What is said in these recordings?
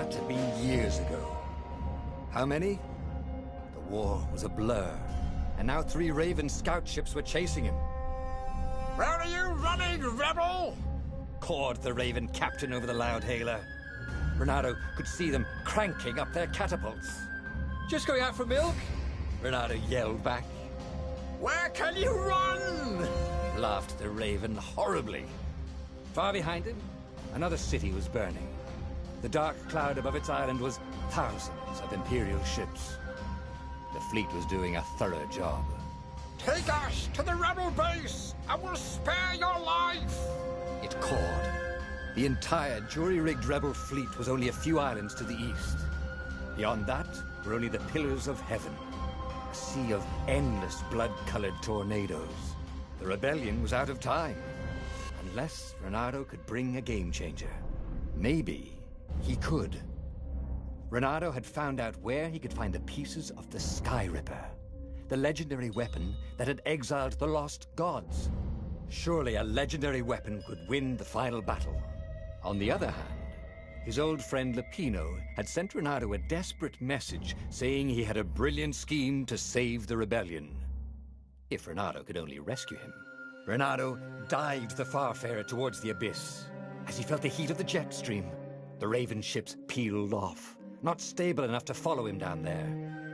had to be years ago. How many? The war was a blur, and now 3 Raven scout ships were chasing him. Where are you running, rebel? Cawed the Raven captain over the loudhailer. Renato could see them cranking up their catapults. Just going out for milk? Renato yelled back. Where can you run? Laughed the Raven horribly. Far behind him, another city was burning. The dark cloud above its island was thousands of Imperial ships. The fleet was doing a thorough job. Take us to the rebel base, and we'll spare your life! It cawed. The entire jury-rigged rebel fleet was only a few islands to the east. Beyond that were only the pillars of heaven. A sea of endless blood-colored tornadoes. The rebellion was out of time. Unless Renato could bring a game-changer. Maybe he could. Renato had found out where he could find the pieces of the Sky Ripper, the legendary weapon that had exiled the lost gods. Surely a legendary weapon could win the final battle. On the other hand, his old friend Lapino had sent Renato a desperate message saying he had a brilliant scheme to save the rebellion. If Renato could only rescue him. Renato dived the Farfarer towards the abyss. As he felt the heat of the jet stream, the Raven ships peeled off, not stable enough to follow him down there.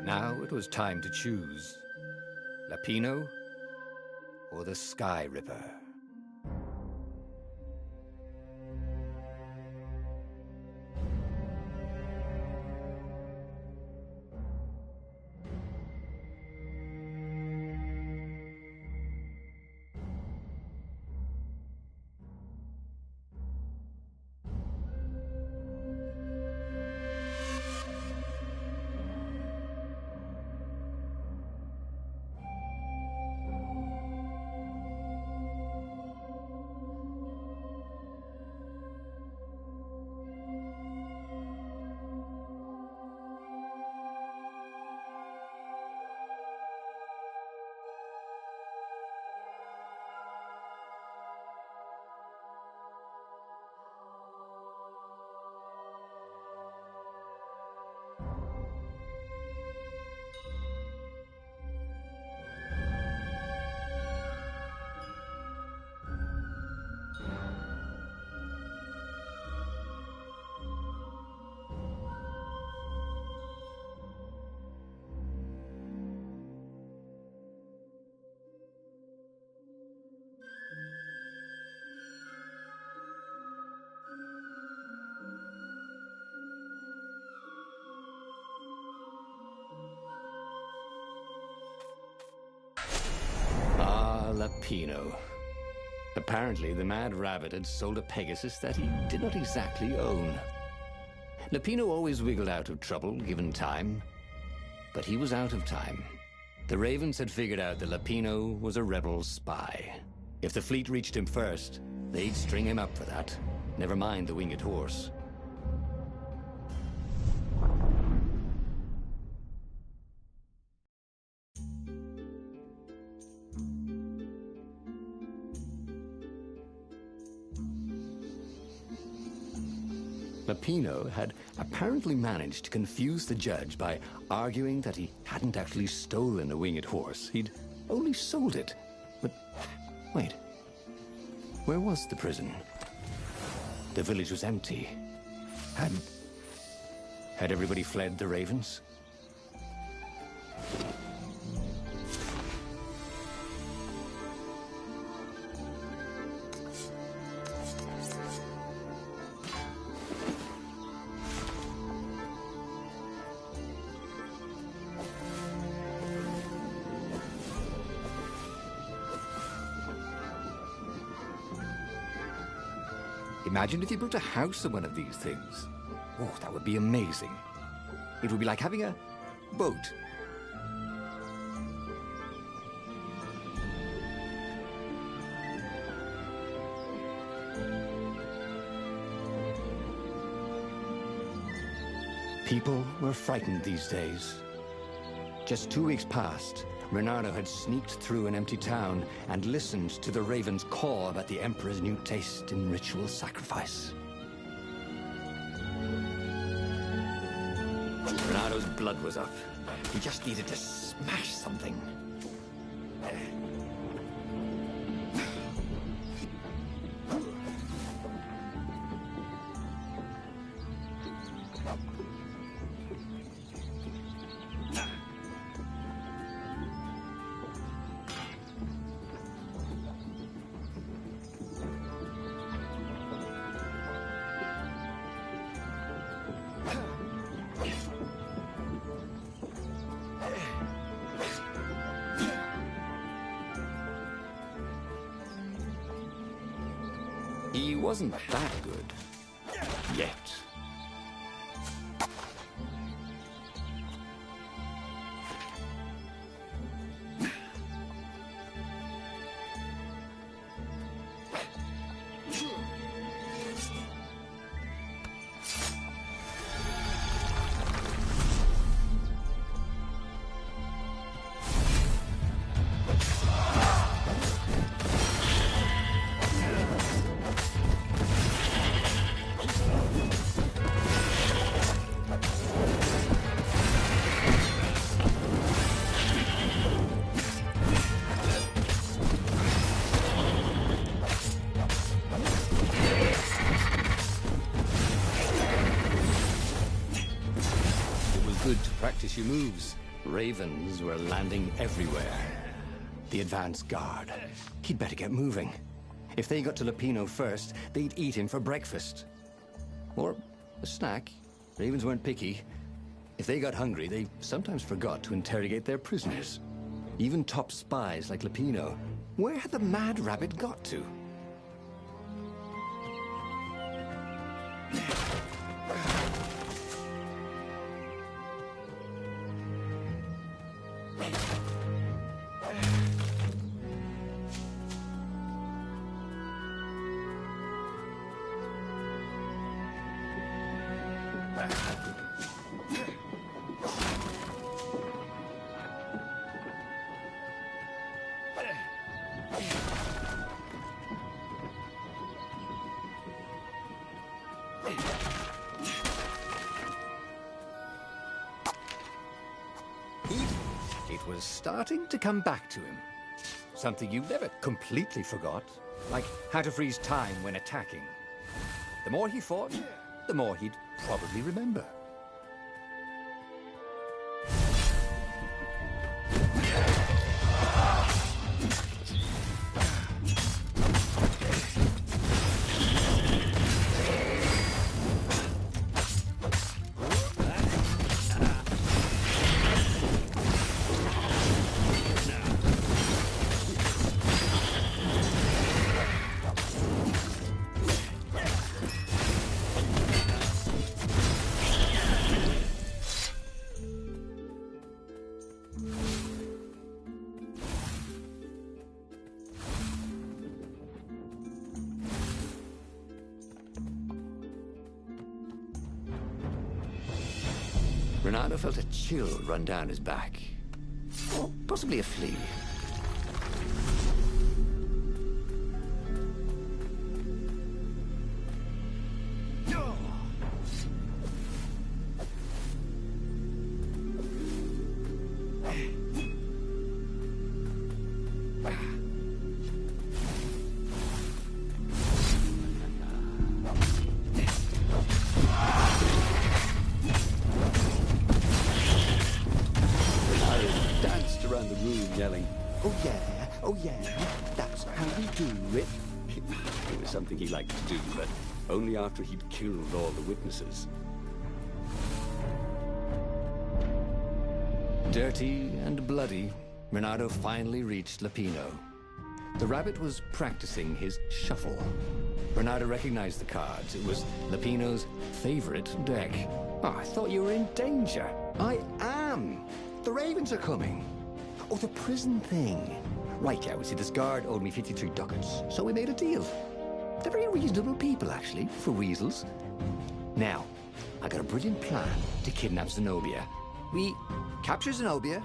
Now it was time to choose. Lapino or the Sky Ripper? Lapino. Apparently, the Mad Rabbit had sold a Pegasus that he did not exactly own. Lapino always wiggled out of trouble, given time. But he was out of time. The Ravens had figured out that Lapino was a rebel spy. If the fleet reached him first, they'd string him up for that. Never mind the winged horse. Lapino had apparently managed to confuse the judge by arguing that he hadn't actually stolen a winged horse. He'd only sold it. But wait, where was the prison? The village was empty. Had everybody fled the Ravens? Imagine if you built a house on one of these things. Oh, that would be amazing. It would be like having a boat. People were frightened these days. Just 2 weeks past, Renato had sneaked through an empty town and listened to the Ravens caw about the Emperor's new taste in ritual sacrifice. Renado's blood was up. He just needed to smash something. He wasn't that good. Yet. Good to practice your moves. Ravens were landing everywhere. The advance guard. He'd better get moving. If they got to Lupino first, they'd eat him for breakfast. Or a snack. Ravens weren't picky. If they got hungry, they sometimes forgot to interrogate their prisoners. Even top spies like Lupino. Where had the Mad Rabbit got to? It was starting to come back to him. Something you never completely forgot, like how to freeze time when attacking. The more he fought, the more he'd probably remember. Renado felt a chill run down his back. Or possibly a flea. Yelling, oh yeah, that's how we do it. It was something he liked to do, but only after he'd killed all the witnesses. Dirty and bloody, Renado finally reached Lupino. The rabbit was practicing his shuffle. Renado recognized the cards. It was Lupino's favorite deck. Oh, I thought you were in danger. I am. The Ravens are coming. Oh, the prison thing. Right, yeah, we see this guard owed me 53 ducats, so we made a deal. They're very reasonable people, actually, for weasels. Now, I got a brilliant plan to kidnap Zenobia. We capture Zenobia,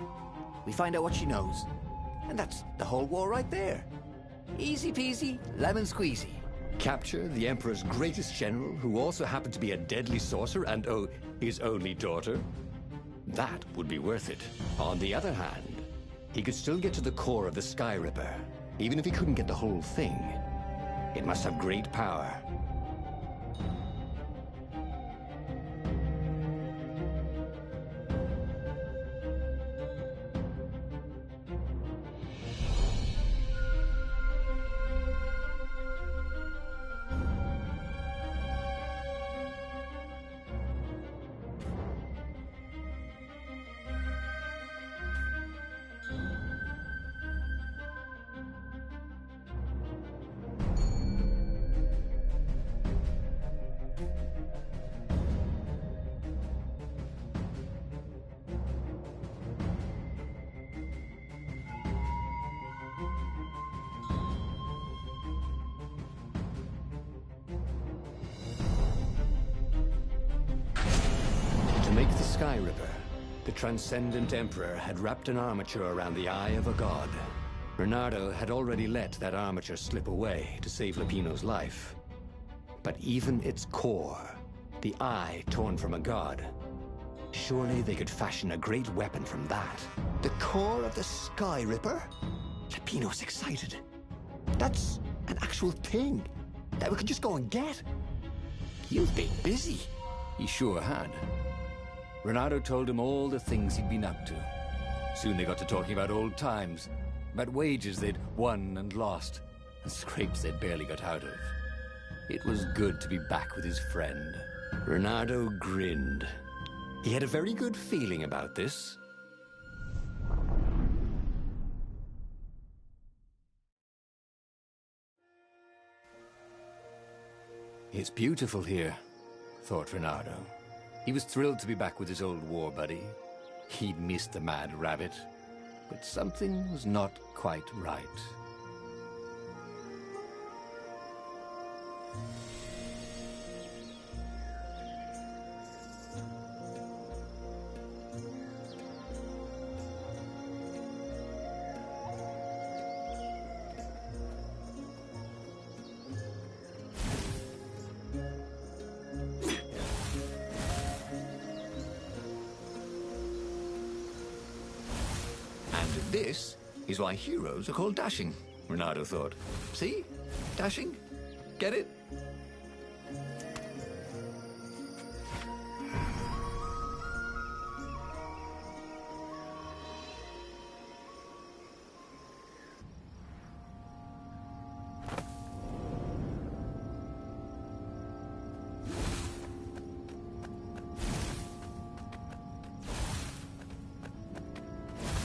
we find out what she knows, and that's the whole war right there. Easy peasy, lemon squeezy. Capture the Emperor's greatest general, who also happened to be a deadly sorcerer and, oh, his only daughter. That would be worth it. On the other hand, he could still get to the core of the Sky Ripper, even if he couldn't get the whole thing. It must have great power. To make the Sky Ripper, the Transcendent Emperor had wrapped an armature around the eye of a god. Bernardo had already let that armature slip away to save Lupino's life. But even its core, the eye torn from a god, surely they could fashion a great weapon from that. The core of the Sky Ripper? Lupino's excited. That's an actual thing that we could just go and get. You've been busy. He sure had. Renato told him all the things he'd been up to. Soon they got to talking about old times, about wages they'd won and lost, and scrapes they'd barely got out of. It was good to be back with his friend. Renato grinned. He had a very good feeling about this. It's beautiful here, thought Renato. He was thrilled to be back with his old war buddy. He'd missed the Mad Rabbit, but something was not quite right. This is why heroes are called dashing, Renato thought. See? Dashing? Get it?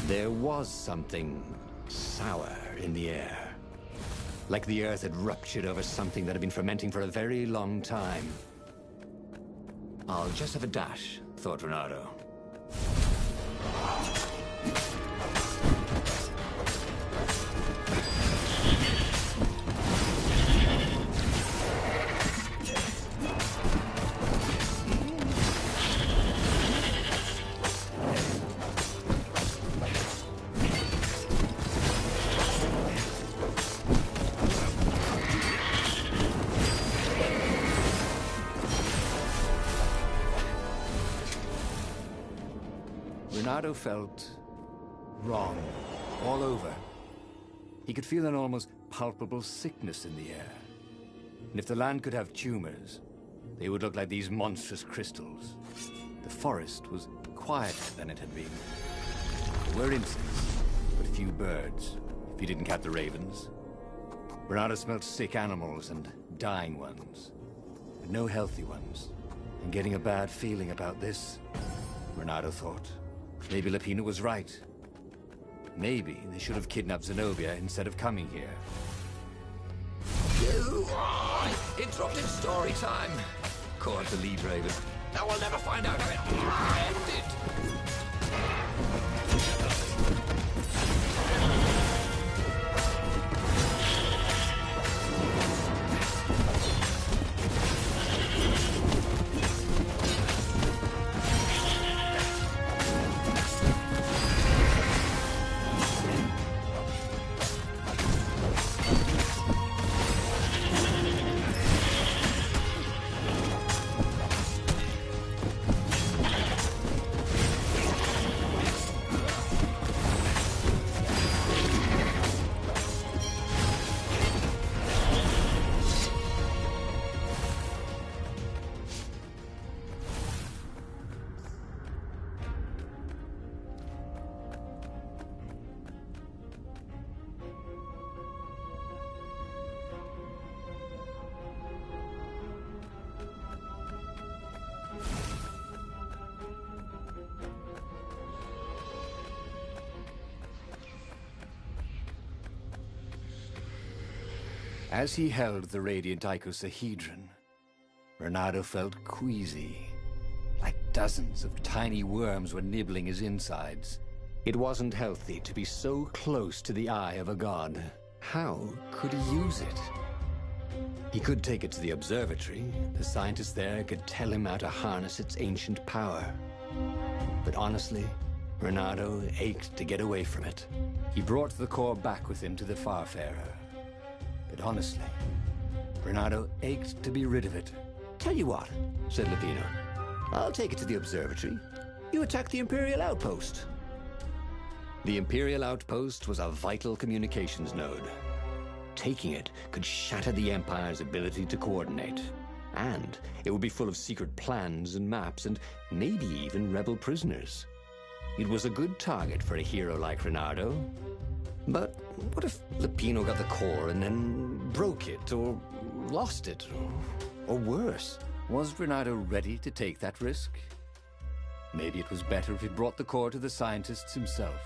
There was something sour in the air. Like the earth had ruptured over something that had been fermenting for a very long time. I'll just have a dash, thought Renato. Renato felt wrong all over. He could feel an almost palpable sickness in the air. And if the land could have tumors, they would look like these monstrous crystals. The forest was quieter than it had been. There were insects, but few birds, if you didn't count the ravens. Renato smelled sick animals and dying ones, but no healthy ones. And getting a bad feeling about this, Renato thought. Maybe Lupino was right. Maybe they should have kidnapped Zenobia instead of coming here. You interrupted story time. Caught the lead raven. Now we'll never find out how it ended. As he held the radiant icosahedron, Reynardo felt queasy, like dozens of tiny worms were nibbling his insides. It wasn't healthy to be so close to the eye of a god. How could he use it? He could take it to the observatory. The scientists there could tell him how to harness its ancient power. But honestly, Reynardo ached to get away from it. He brought the core back with him to the Farfarer. But honestly, Reynardo ached to be rid of it. Tell you what, said Lupino. I'll take it to the observatory. You attack the Imperial outpost. The Imperial outpost was a vital communications node. Taking it could shatter the Empire's ability to coordinate. And it would be full of secret plans and maps and maybe even rebel prisoners. It was a good target for a hero like Reynardo. But what if Lupino got the core and then broke it, or lost it, or worse? Was Reynardo ready to take that risk? Maybe it was better if he brought the core to the scientists himself.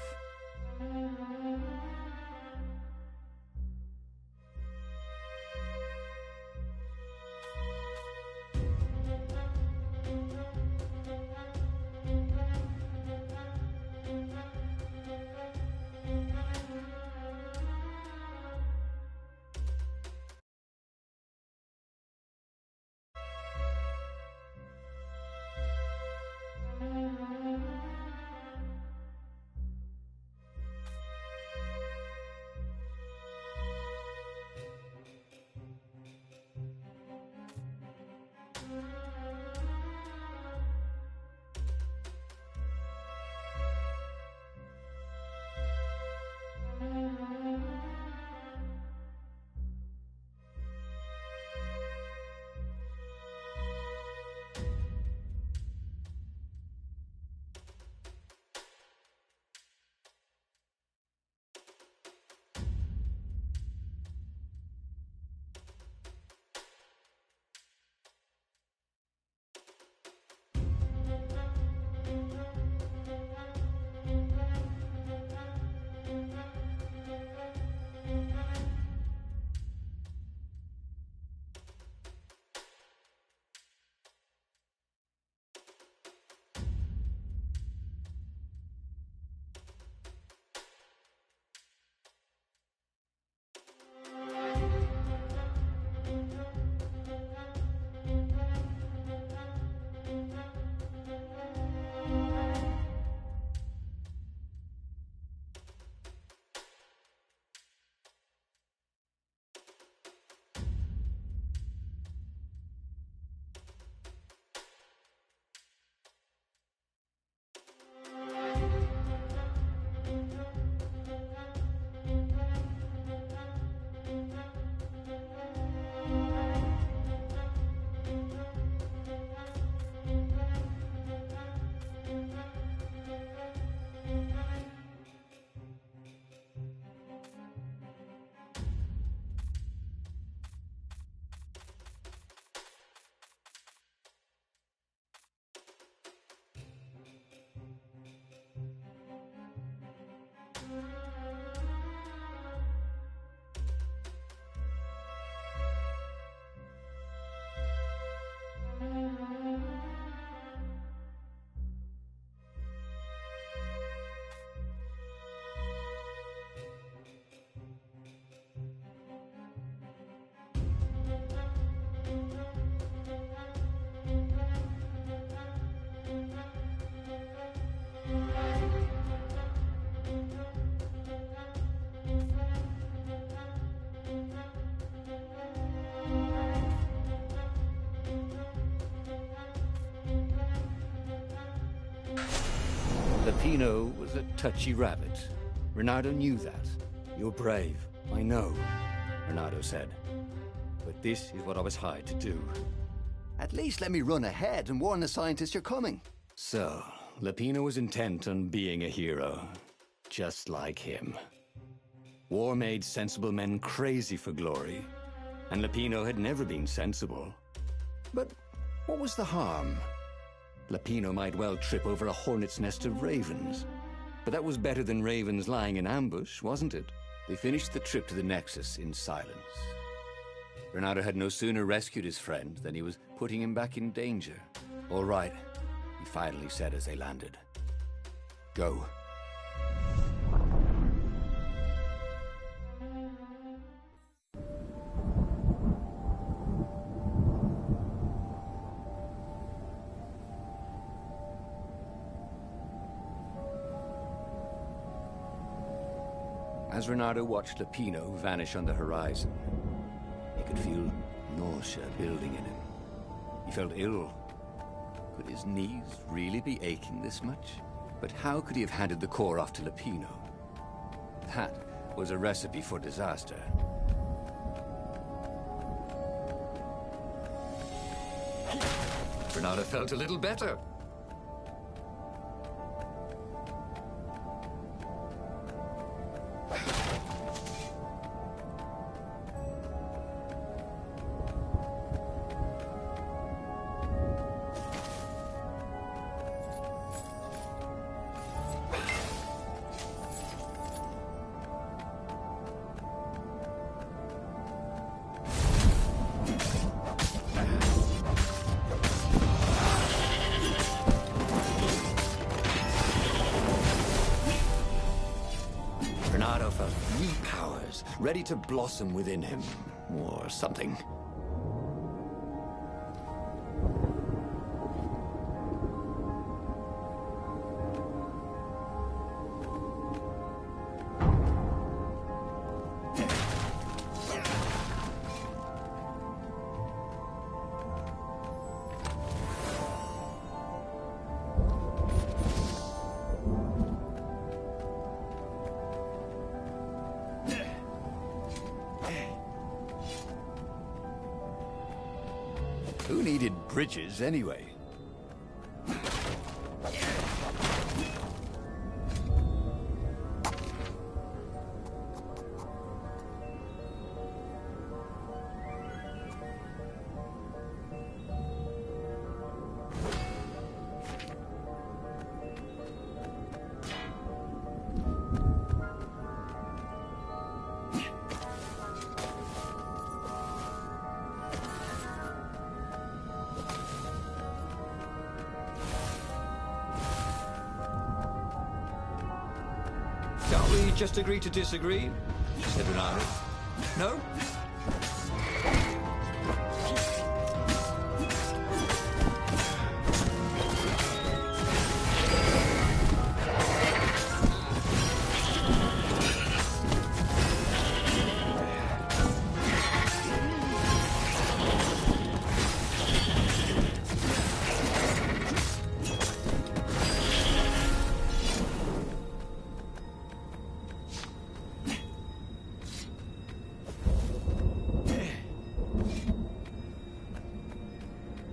Lupino was a touchy rabbit. Reynardo knew that. You're brave, I know, Reynardo said. But this is what I was hired to do. At least let me run ahead and warn the scientists you're coming. So, Lupino was intent on being a hero, just like him. War made sensible men crazy for glory, and Lupino had never been sensible. But what was the harm? Lupino might well trip over a hornet's nest of ravens. But that was better than ravens lying in ambush, wasn't it? They finished the trip to the Nexus in silence. Bernardo had no sooner rescued his friend than he was putting him back in danger. All right, he finally said as they landed. Go. As Reynardo watched Lupino vanish on the horizon, he could feel nausea building in him. He felt ill. Could his knees really be aching this much? But how could he have handed the core off to Lupino? That was a recipe for disaster. Reynardo felt a little better. Reynardo felt new powers ready to blossom within him, or something. Who needed bridges anyway? Shall we just agree to disagree? Said Reynardo. No?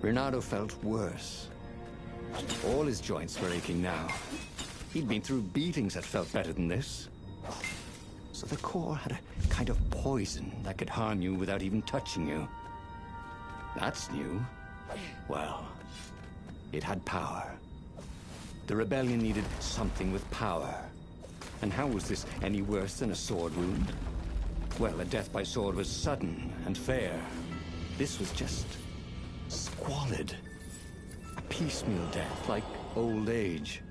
Reynardo felt worse. All his joints were aching now. He'd been through beatings that felt better than this. So the core had a kind of poison that could harm you without even touching you. That's new. Well, it had power. The rebellion needed something with power. And how was this any worse than a sword wound? Well, a death by sword was sudden and fair. This was just squalid. A piecemeal death, like old age.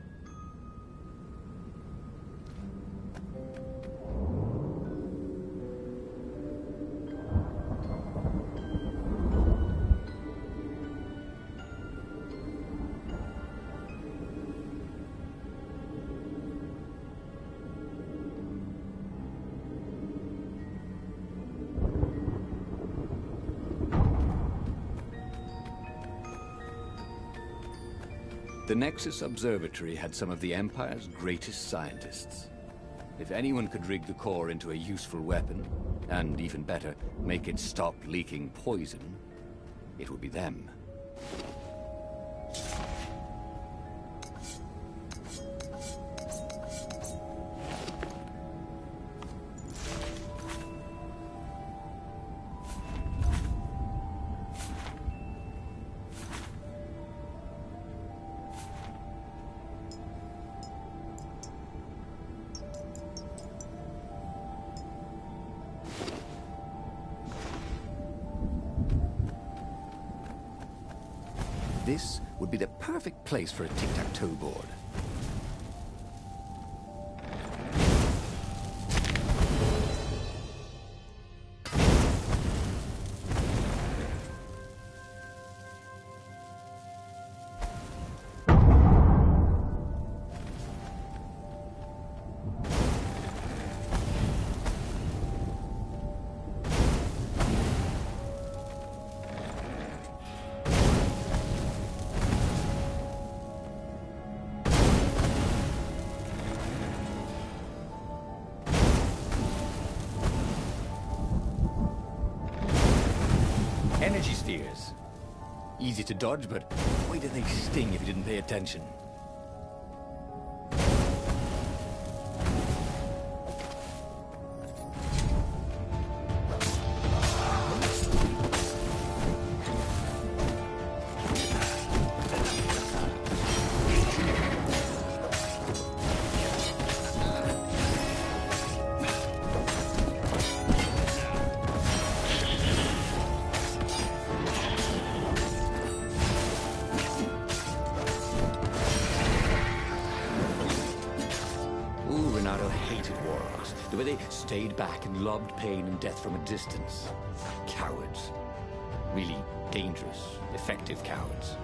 The Nexus Observatory had some of the Empire's greatest scientists. If anyone could rig the core into a useful weapon, and even better, make it stop leaking poison, it would be them. This would be the perfect place for a tic-tac-toe board. Energy spheres. Easy to dodge, but why do they sting if you didn't pay attention? Renato hated warlocks, the way they stayed back and lobbed pain and death from a distance. Cowards. Really dangerous, effective cowards.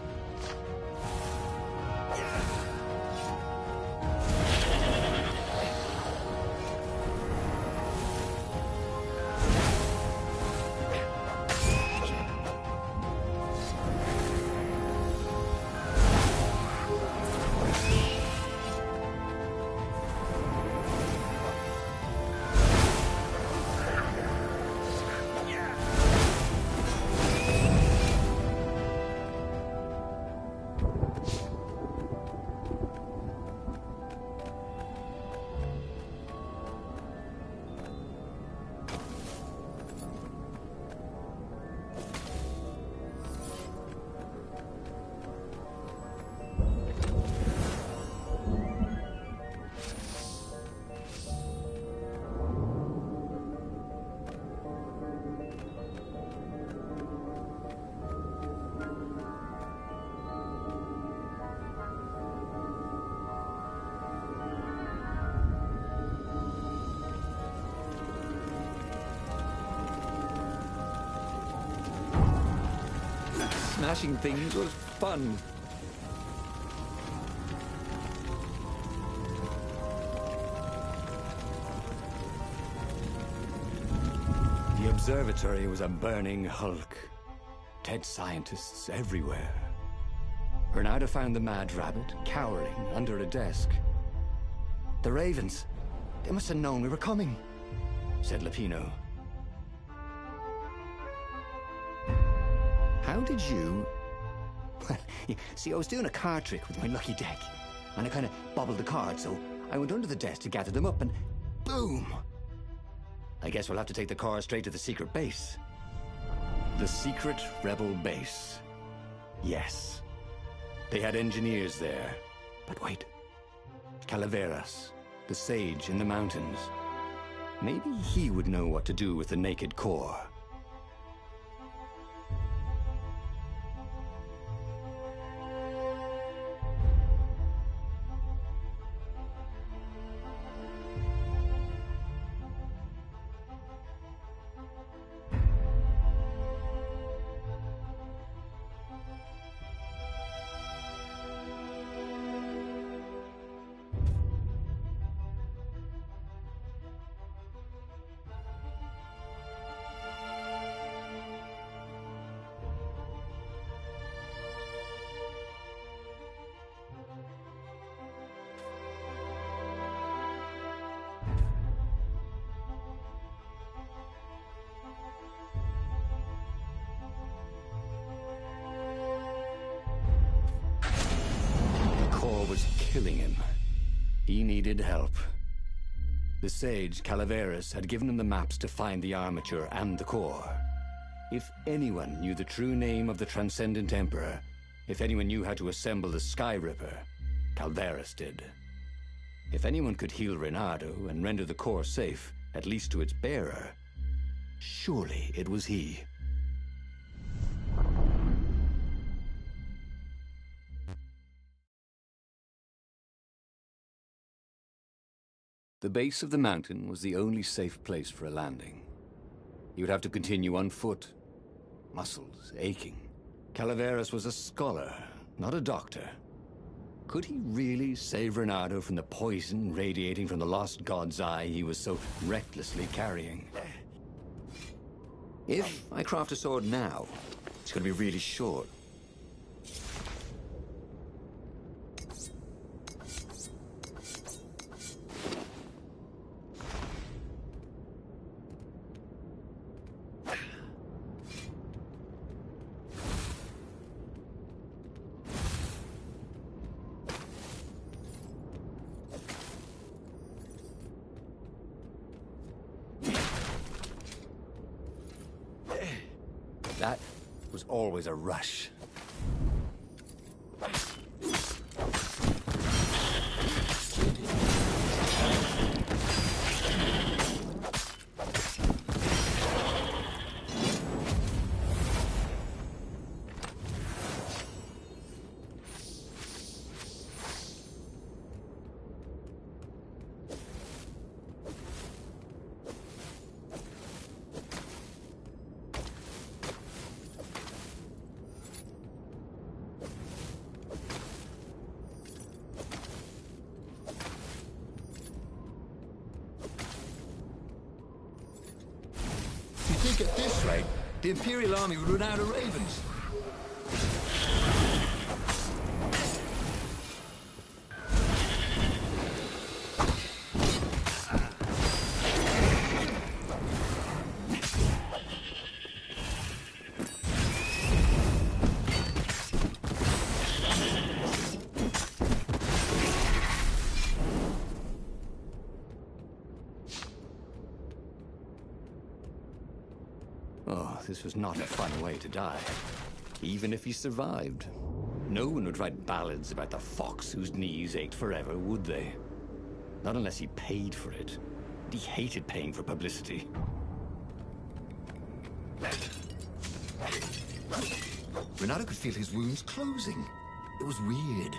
Smashing things was fun. The observatory was a burning hulk. Dead scientists everywhere. Bernardo found the mad rabbit cowering under a desk. The Ravens, they must have known we were coming, said Lupino. How did you... Well, see, I was doing a card trick with my lucky deck, and I kind of bobbled the cards, so I went under the desk to gather them up, and boom! I guess we'll have to take the car straight to the secret base. The secret rebel base. Yes. They had engineers there. But wait. Calaveras, the sage in the mountains. Maybe he would know what to do with the naked core. Was killing him. He needed help. The sage, Calaveras, had given him the maps to find the armature and the core. If anyone knew the true name of the Transcendent Emperor, if anyone knew how to assemble the Sky Ripper, Calaveras did. If anyone could heal Reynardo and render the core safe, at least to its bearer, surely it was he. The base of the mountain was the only safe place for a landing. He would have to continue on foot, muscles aching. Calaveras was a scholar, not a doctor. Could he really save Reynardo from the poison radiating from the lost god's eye he was so recklessly carrying? If I craft a sword now, it's going to be really short. That was always a rush. I think at this rate, the Imperial Army would run out of ravens. Oh, this was not a fun way to die. Even if he survived. No one would write ballads about the fox whose knees ached forever, would they? Not unless he paid for it. And he hated paying for publicity. Reynardo could feel his wounds closing. It was weird.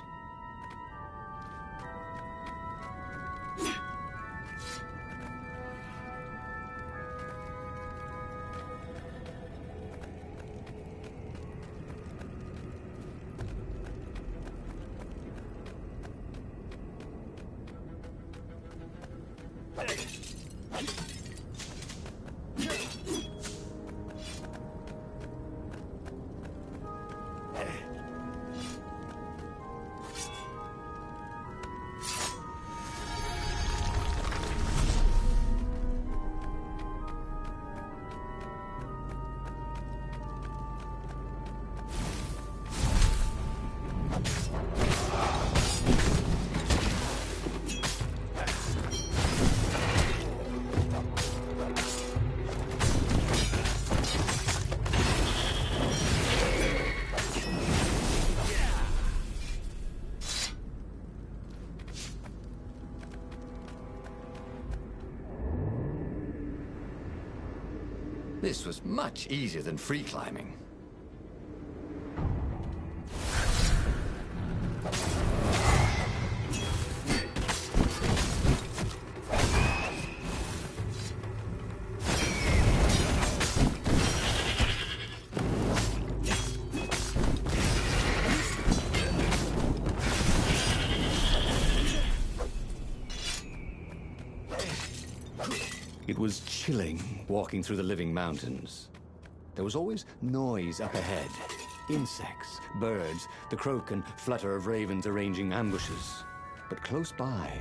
This was much easier than free climbing. It was chilling walking through the living mountains. There was always noise up ahead. Insects, birds, the croak and flutter of ravens arranging ambushes. But close by,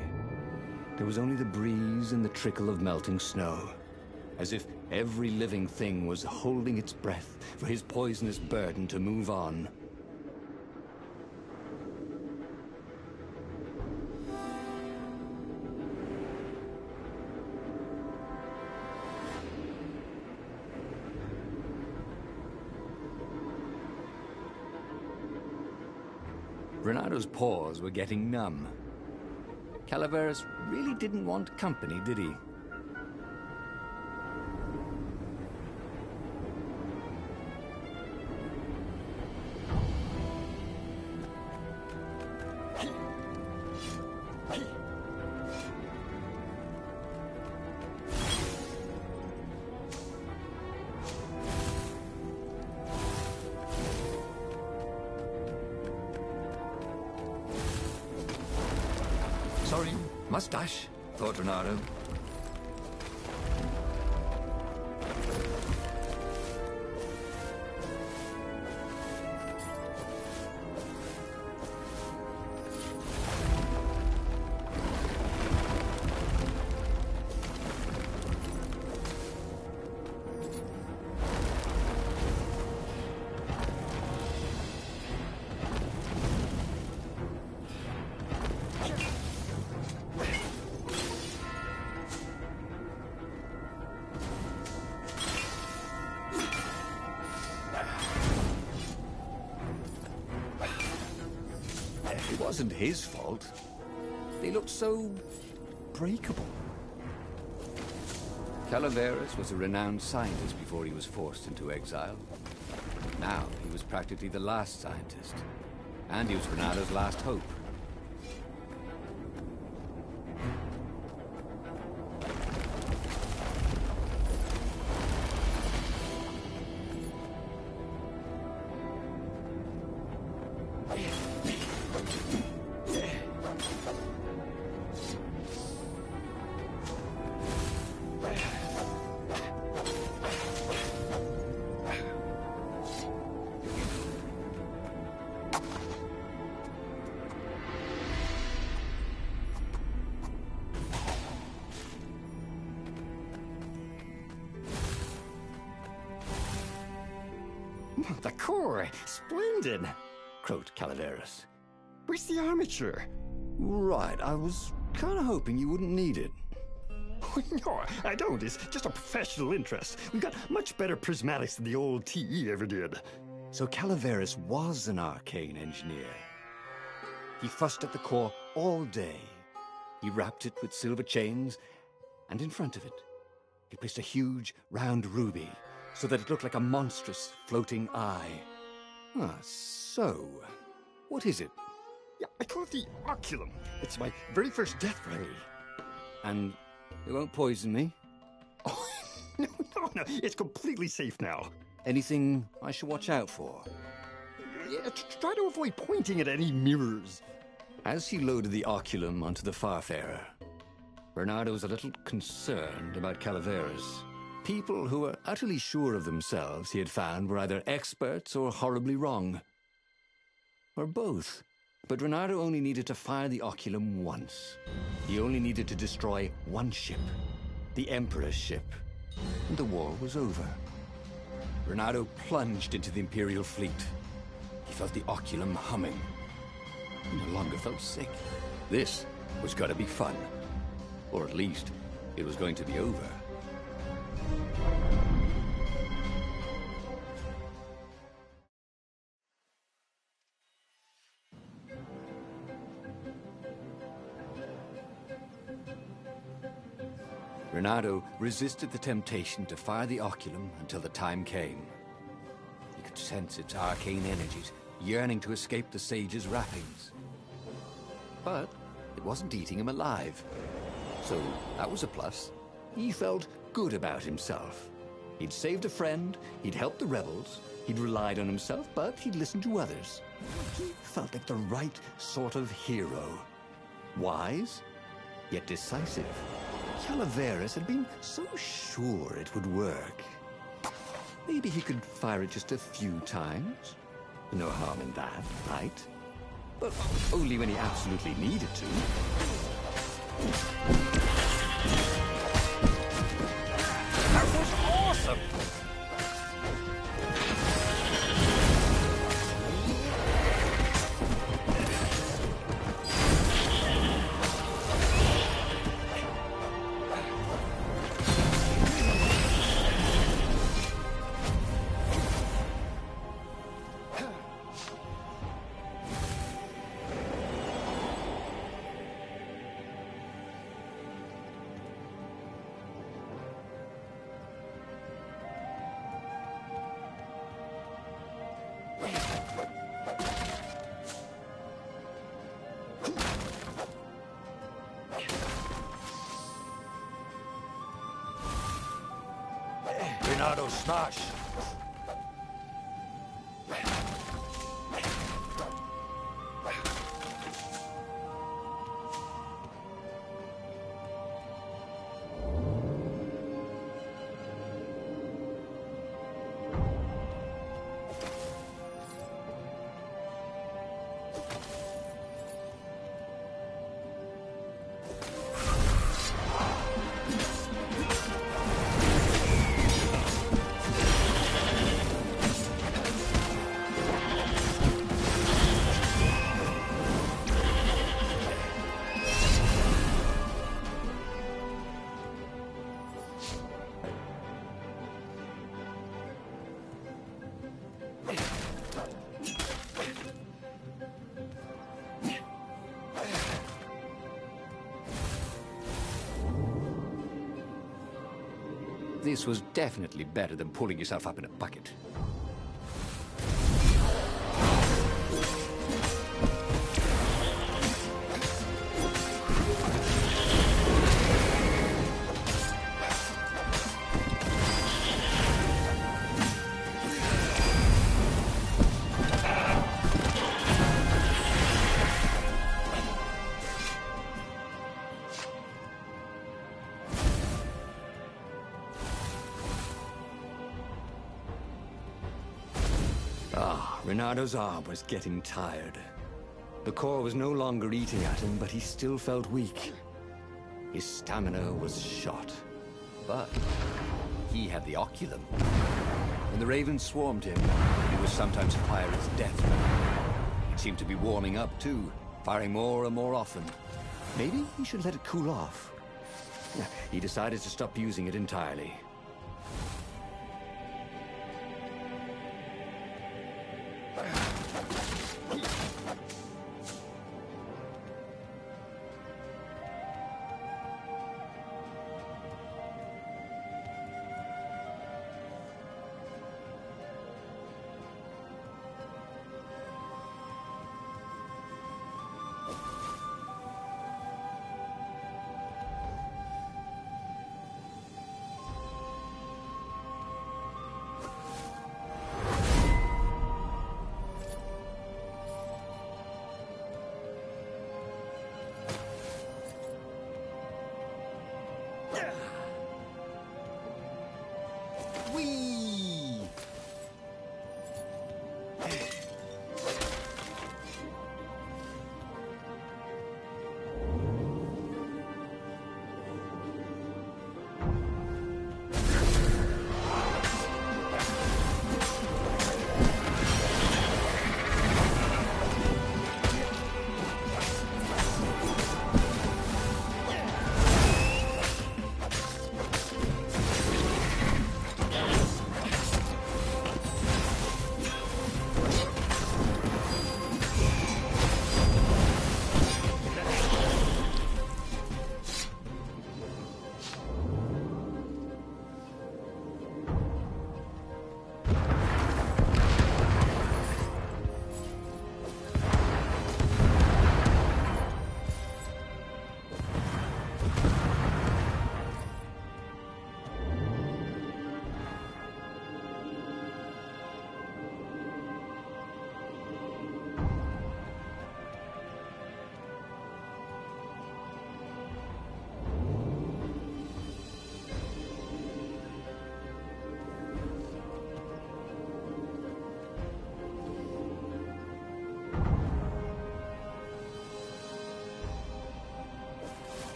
there was only the breeze and the trickle of melting snow. As if every living thing was holding its breath for his poisonous burden to move on. Reynardo's paws were getting numb. Calaveras really didn't want company, did he? Sorry, mustache, thought Renato. It wasn't his fault. They looked so breakable. Calaveras was a renowned scientist before he was forced into exile. Now he was practically the last scientist. And he was Renato's last hope. The core! Splendid! Croaked Calaveras. Where's the armature? Right, I was kind of hoping you wouldn't need it. No, I don't. It's just a professional interest. We've got much better prismatics than the old TE ever did. So Calaveras was an arcane engineer. He fussed at the core all day. He wrapped it with silver chains, and in front of it, he placed a huge, round ruby, so that it looked like a monstrous, floating eye. So, what is it? Yeah, I call it the Oculum. It's my very first death ray. And it won't poison me? Oh, no, it's completely safe now. Anything I should watch out for? Yeah, try to avoid pointing at any mirrors. As he loaded the Oculum onto the Farfarer, Bernardo was a little concerned about Calaveras. People who were utterly sure of themselves, he had found, were either experts or horribly wrong. Or both. But Renato only needed to fire the Oculum once. He only needed to destroy one ship, the Emperor's ship, and the war was over. Renato plunged into the Imperial fleet. He felt the Oculum humming. He no longer felt sick. This was going to be fun. Or at least, it was going to be over. Renato resisted the temptation to fire the Oculum until the time came. He could sense its arcane energies yearning to escape the sage's wrappings. But it wasn't eating him alive. So that was a plus. He felt good about himself. He'd saved a friend, he'd helped the rebels, he'd relied on himself, but he'd listened to others. He felt like the right sort of hero. Wise, yet decisive. Calaveras had been so sure it would work. Maybe he could fire it just a few times. No harm in that, right? But only when he absolutely needed to. That was awesome! Renato smash! This was definitely better than pulling yourself up in a bucket. Reynardo's arm was getting tired. The core was no longer eating at him, but he still felt weak. His stamina was shot. But he had the oculum. When the ravens swarmed him, he would sometimes fire its death ray. It seemed to be warming up too, firing more and more often. Maybe he should let it cool off. He decided to stop using it entirely.